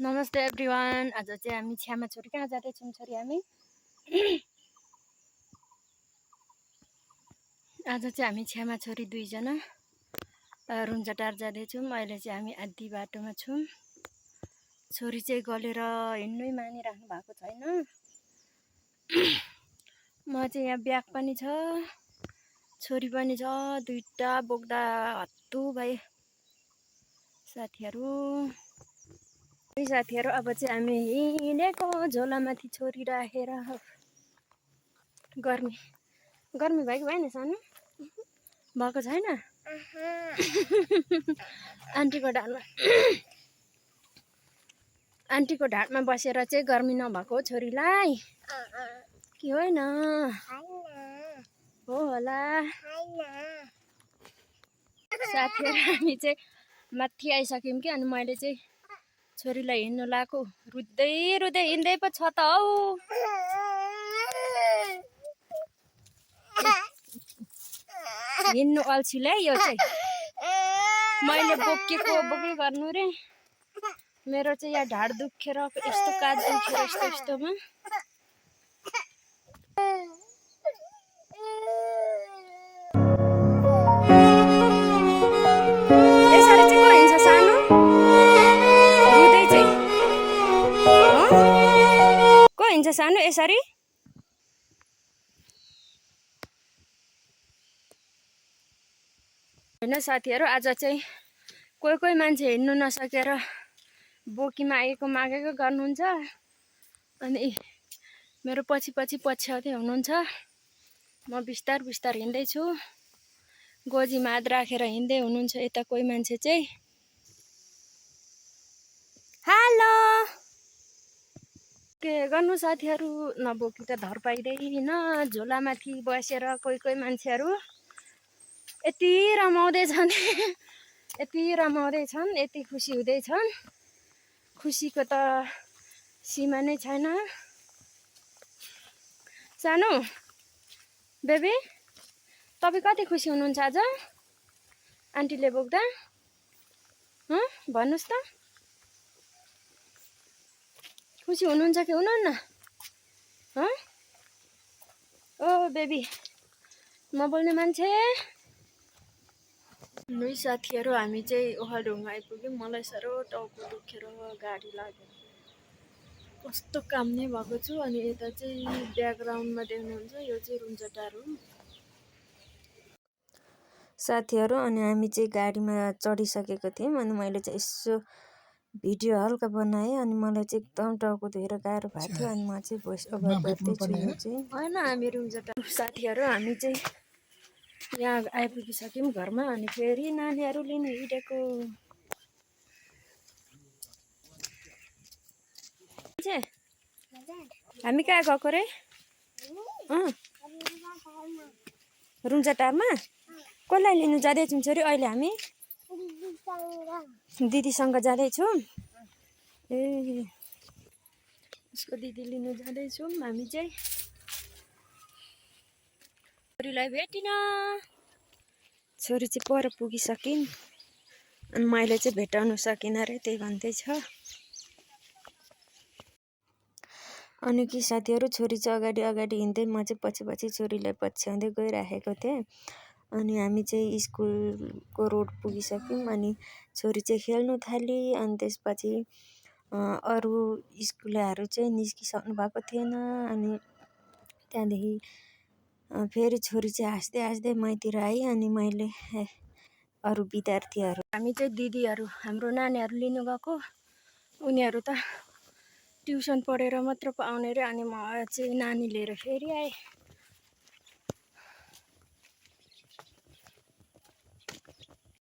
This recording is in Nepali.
नमस्ते एभ्रिवान। आज चाहिँ हामी छ्यामा छोरी कहाँ जाँदैछौँ छोरी हामी आज चाहिँ हामी छ्यामा छोरी दुईजना रुन्जाटार जाँदैछौँ। अहिले चाहिँ हामी आधी बाटोमा छौँ। छोरी चाहिँ गलेर हिँड्नै मानिराख्नु भएको छैन। म चाहिँ यहाँ ब्याग पनि छ, छोरी पनि छ, दुईटा बोक्दा हत्तु भए साथीहरू। अब चाहिँ हामी हिँडेको झोलामाथि छोरी राखेर। गर्मी गर्मी भएको भएन सानो भएको छैन। आन्टीको ढाडमा बसेर चाहिँ गर्मी नभएको छोरीलाई के होइन हो होला साथीहरू। हामी चाहिँ माथि आइसक्यौँ कि अनि मैले चाहिँ छोरीलाई हिँड्नु लाएको रुँदै रुँदै हिँड्दै पो छ त हौ। हिँड्नु अल्छीले यो चाहिँ मैले बोकेको बोके गर्नु रे। मेरो चाहिँ यहाँ ढाड दुखेर यस्तो काज दुखेर यस्तोमा यसरी चाहिँ को हिँड्छ सानो रुँदै चाहिँ को हिँड्छ सानो यसरी। होइन साथीहरू, आज चाहिँ कोही मान्छे हिँड्नु नसकेर बोकीमा आएको मागेको गर्नुहुन्छ। अनि मेरो पछि पछ्याउँदै हुनुहुन्छ। म बिस्तार हिँड्दैछु। गोजीमा हात राखेर हिँड्दै हुनुहुन्छ यता कोही मान्छे चाहिँ। हेलो के गर्नु साथीहरू, नबोकी त धर पाइँदैन। झोलामाथि बसेर कोही मान्छेहरू यति रमाउँदैछन् यति खुसी हुँदैछन्। खुसीको त सीमा नै छैन। सानो बेबी तपाईँ कति खुसी हुनुहुन्छ आज आन्टीले बोक्दा भन्नुहोस् त। खुसी हुनुहुन्छ कि हुनुहुन्न ओ बेबी नबोल्ने मान्छे। नै साथीहरू, हामी चाहिँ ओखलढुङ्गा आइपुग्यौँ। मलाई साह्रो टाउको दुखेर गाडी लाग्यो, कस्तो काम नै भएको छु। अनि यता चाहिँ ब्याकग्राउन्डमा देख्नुहुन्छ यो चाहिँ रुन्जाटार हो साथीहरू। अनि हामी चाहिँ गाडीमा चढिसकेको थियौँ। अनि मैले चाहिँ यसो भिडियो हल्का बनाएँ। अनि मलाई चाहिँ एकदम टाउको धोएर गाह्रो भएको थियो। अनि म चाहिँ भोइस ओभर गर्दैछु यो चाहिँ होइन। हामी रुन्जाटार साथीहरू, हामी चाहिँ यहाँ आइपुगिसक्यौँ घरमा। अनि फेरि नानीहरू लिनु हिँडेको। हामी कहाँ गएको रे रुन्जाटारमा? कसलाई लिनु जाँदैछौँ छोरी अहिले? हामी दिदीसँग जाँदैछौँ। ए उसको दिदी लिनु जाँदैछौँ हामी चाहिँ। छोरीलाई भेटिन, छोरी चाहिँ पर पुगिसकिन्। अनि मैले चाहिँ भेटाउनु सकिनँ रे, त्यही भन्दैछ। अनि कि साथीहरू, छोरी चाहिँ अगाडि हिँड्दै म चाहिँ पछि छोरीलाई पछ्याउँदै गइराखेको थिएँ। अनि हामी चाहिँ स्कुलको रोड पुगिसक्यौँ। अनि छोरी चाहिँ खेल्नु थाली। अनि त्यसपछि अरू स्कुलेहरू चाहिँ निस्किसक्नु भएको थिएन। अनि त्यहाँदेखि फेरि छोरी चाहिँ हाँस्दै मैतिर आई। अनि मैले अरू विद्यार्थीहरू, हामी चाहिँ दिदीहरू हाम्रो नानीहरू लिनु गएको। उनीहरू त ट्युसन पढेर मात्र आउने रे। अनि म चाहिँ नानी लिएर फेरि आएँ।